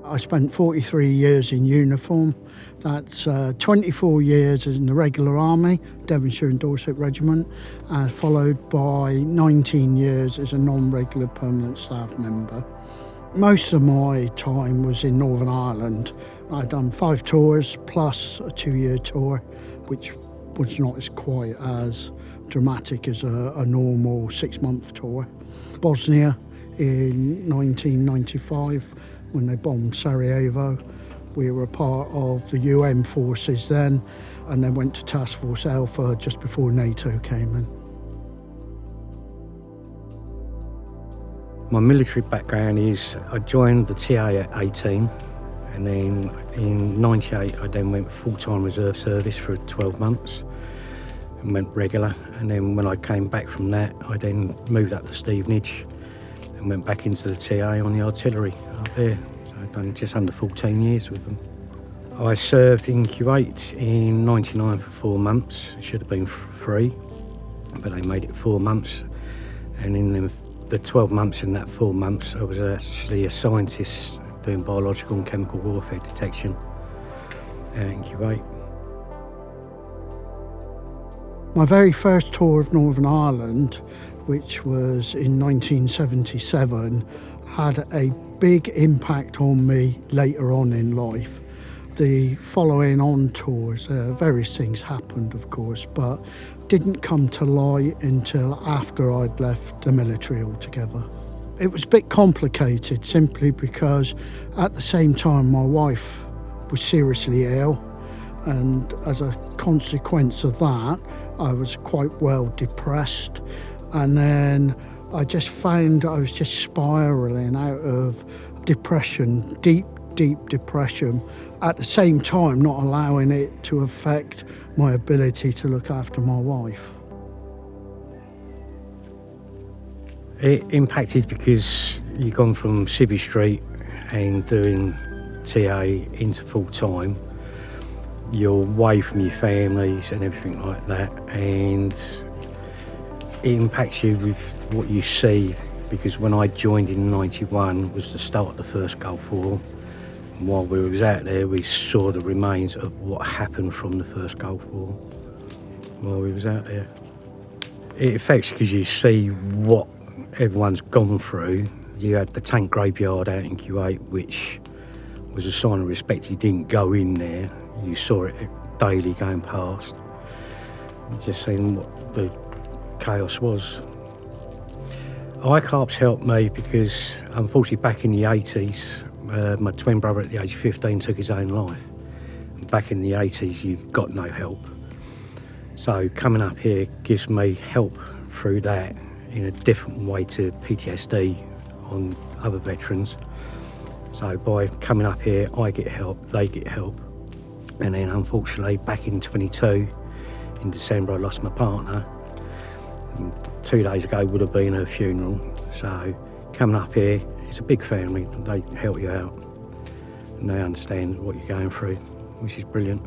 I spent 43 years in uniform. That's 24 years in the regular army, Devonshire and Dorset Regiment, followed by 19 years as a non-regular permanent staff member. Most of my time was in Northern Ireland. I'd done 5 tours plus a 2-year tour, which was not quite as dramatic as a normal 6-month tour. Bosnia in 1995, when they bombed Sarajevo. We were a part of the UN forces then, and then went to Task Force Alpha just before NATO came in. My military background is I joined the TA at 18, and then in 98 I then went full-time reserve service for 12 months and went regular, and then when I came back from that I then moved up to Stevenage and went back into the TA on the artillery up there. So I've done just under 14 years with them. I served in Kuwait in 99 for 4 months. It should have been 3, but they made it 4 months, and in the 12 months in that 4 months, I was actually a scientist doing biological and chemical warfare detection in Kuwait. My very first tour of Northern Ireland, which was in 1977, had a big impact on me later on in life. The following on tours, various things happened, of course, but didn't come to light until after I'd left the military altogether. It was a bit complicated simply because at the same time my wife was seriously ill, and as a consequence of that I was quite well depressed, and then I just found I was just spiralling out of depression, deep depression, at the same time not allowing it to affect my ability to look after my wife. It impacted because you've gone from Civvy Street and doing TA into full-time. You're away from your families and everything like that, and it impacts you with what you see, because when I joined in 91 was the start of the first Gulf War. And while we was out there, we saw the remains of what happened from the first Gulf War while we was out there. It affects because you see what everyone's gone through. You had the tank graveyard out in Kuwait, which was a sign of respect. You didn't go in there, you saw it daily going past, just seeing what the chaos was. ICARP's helped me because unfortunately back in the 80s, my twin brother at the age of 15 took his own life. And back in the 80s you got no help. So coming up here gives me help through that in a different way to PTSD on other veterans. So by coming up here I get help, they get help. And then unfortunately back in 22, in December I lost my partner. And 2 days ago would have been her funeral. So coming up here, it's a big family, they help you out and they understand what you're going through, which is brilliant.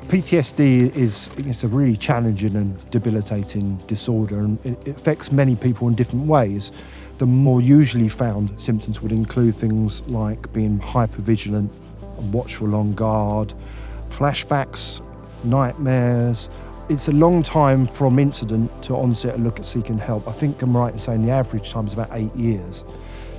PTSD it's a really challenging and debilitating disorder, and it affects many people in different ways. The more usually found symptoms would include things like being hypervigilant and watchful on guard, flashbacks, nightmares. It's a long time from incident to onset and look at seeking help. I think I'm right in saying the average time is about 8 years.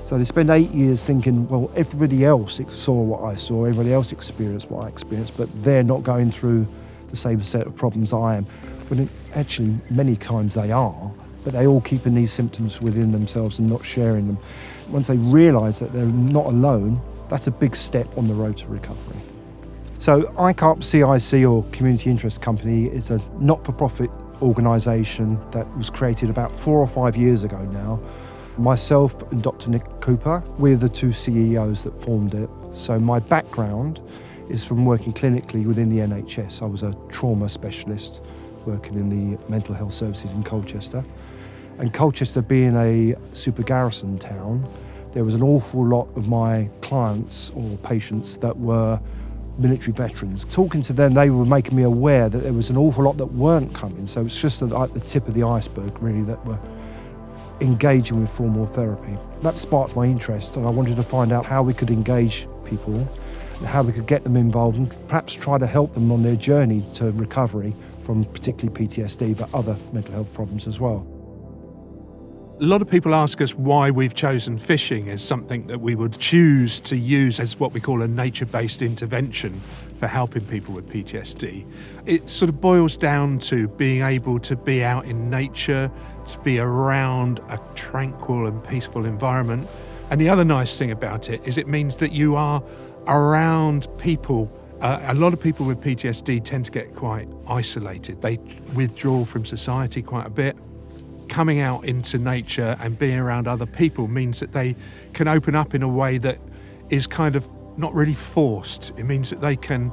So they spend 8 years thinking, well, everybody else saw what I saw, everybody else experienced what I experienced, but they're not going through the same set of problems I am. When actually, many times they are, but they all keeping these symptoms within themselves and not sharing them. Once they realise that they're not alone, that's a big step on the road to recovery. So ICARP CIC, or Community Interest Company, is a not-for-profit organisation that was created about 4 or 5 years ago now. Myself and Dr. Nick Cooper, we're the 2 CEOs that formed it. So my background is from working clinically within the NHS. I was a trauma specialist working in the mental health services in Colchester. And Colchester being a super garrison town, there was an awful lot of my clients or patients that were military veterans. Talking to them, they were making me aware that there was an awful lot that weren't coming. So it's just like the tip of the iceberg, really, that were engaging with formal therapy. That sparked my interest, and I wanted to find out how we could engage people and how we could get them involved and perhaps try to help them on their journey to recovery from particularly PTSD, but other mental health problems as well. A lot of people ask us why we've chosen fishing as something that we would choose to use as what we call a nature-based intervention for helping people with PTSD. It sort of boils down to being able to be out in nature, to be around a tranquil and peaceful environment. And the other nice thing about it is it means that you are around people. A lot of people with PTSD tend to get quite isolated. They withdraw from society quite a bit. Coming out into nature and being around other people means that they can open up in a way that is kind of not really forced. It means that they can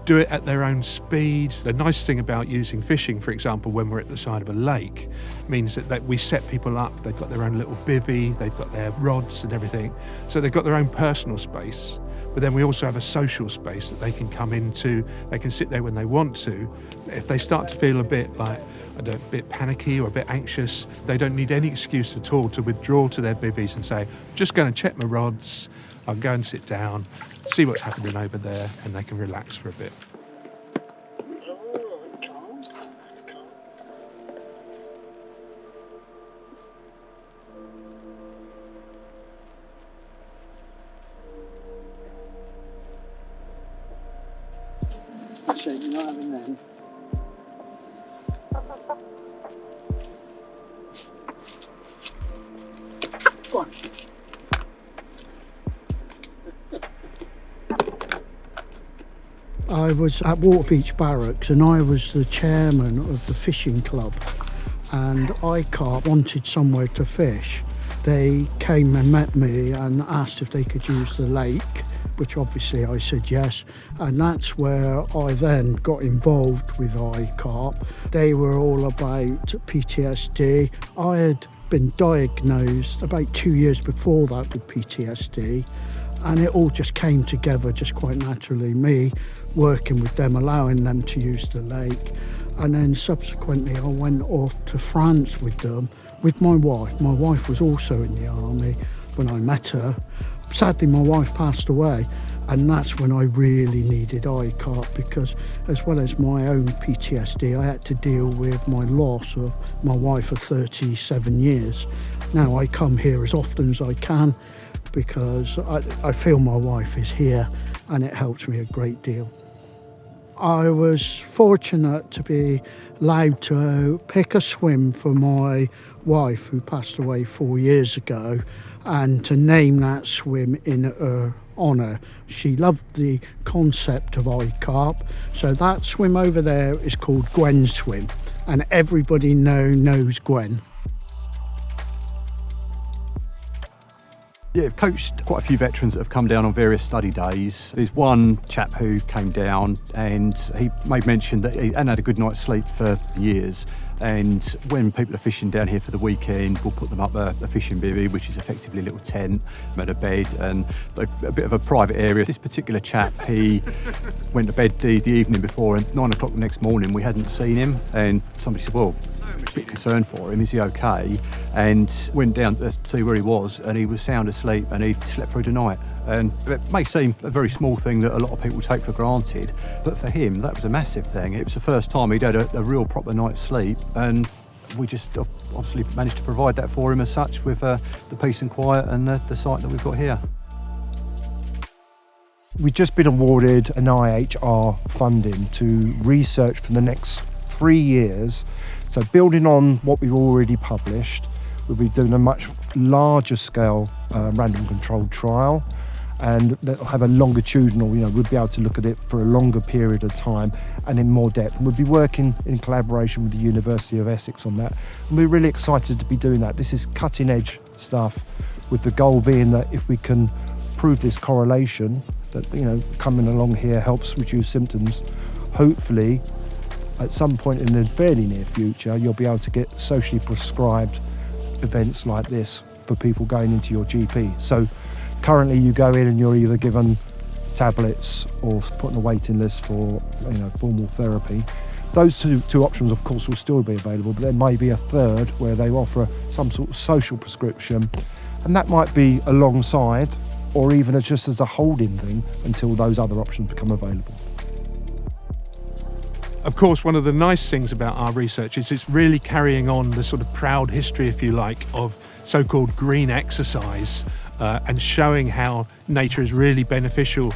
do it at their own speed. The nice thing about using fishing, for example, when we're at the side of a lake, means that we set people up. They've got their own little bivvy, they've got their rods and everything. So they've got their own personal space. But then we also have a social space that they can come into. They can sit there when they want to. If they start to feel a bit like, a bit panicky or a bit anxious, they don't need any excuse at all to withdraw to their bivvies and say, I'm just going to check my rods, I'll go and sit down, see what's happening over there, and they can relax for a bit. So you're not having them. Go on. I was at Waterbeach Barracks and I was the chairman of the fishing club, and ICARP wanted somewhere to fish. They came and met me and asked if they could use the lake, which obviously I said yes, and that's where I then got involved with ICARP. They were all about PTSD. I had been diagnosed about 2 years before that with PTSD, and it all just came together just quite naturally, me working with them, allowing them to use the lake. And then subsequently I went off to France with them, with my wife. My wife was also in the army when I met her. Sadly, my wife passed away, and that's when I really needed ICARP, because as well as my own PTSD, I had to deal with my loss of my wife of 37 years. Now I come here as often as I can because I feel my wife is here, and it helps me a great deal. I was fortunate to be allowed to pick a swim for my wife, who passed away 4 years ago, and to name that swim in her honour. She loved the concept of ICARP, so that swim over there is called Gwen's Swim, and everybody knows Gwen. Yeah, I've coached quite a few veterans that have come down on various study days. There's one chap who came down and he made mention that he hadn't had a good night's sleep for years. And when people are fishing down here for the weekend, we'll put them up a fishing bivvy, which is effectively a little tent, and a bed and a bit of a private area. This particular chap, he went to bed the evening before, and 9 o'clock the next morning we hadn't seen him, and somebody said, well, a bit concerned for him, is he okay? And went down to see where he was, and he was sound asleep and he slept through the night. And it may seem a very small thing that a lot of people take for granted, but for him that was a massive thing. It was the first time he'd had a real proper night's sleep, and we just obviously managed to provide that for him as such with the peace and quiet and the site that we've got here. We've just been awarded an IHR funding to research for the next 3 years. So building on what we've already published, we'll be doing a much larger scale random controlled trial, and that'll have a longitudinal, we'll be able to look at it for a longer period of time and in more depth. And we'll be working in collaboration with the University of Essex on that. And we're really excited to be doing that. This is cutting edge stuff, with the goal being that if we can prove this correlation, that coming along here helps reduce symptoms, hopefully at some point in the fairly near future, you'll be able to get socially prescribed events like this for people going into your GP. So currently you go in and you're either given tablets or put on a waiting list for formal therapy. Those two options, of course, will still be available, but there may be a third where they offer some sort of social prescription, and that might be alongside or even just as a holding thing until those other options become available. Of course, one of the nice things about our research is it's really carrying on the sort of proud history, if you like, of so-called green exercise and showing how nature is really beneficial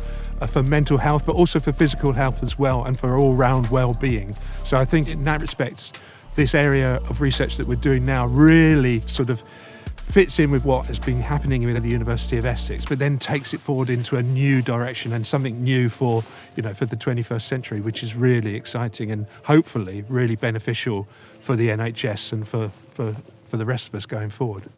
for mental health, but also for physical health as well, and for all-round well-being. So I think in that respect, this area of research that we're doing now really sort of fits in with what has been happening at the University of Essex, but then takes it forward into a new direction and something new for the 21st century, which is really exciting and hopefully really beneficial for the NHS and for the rest of us going forward.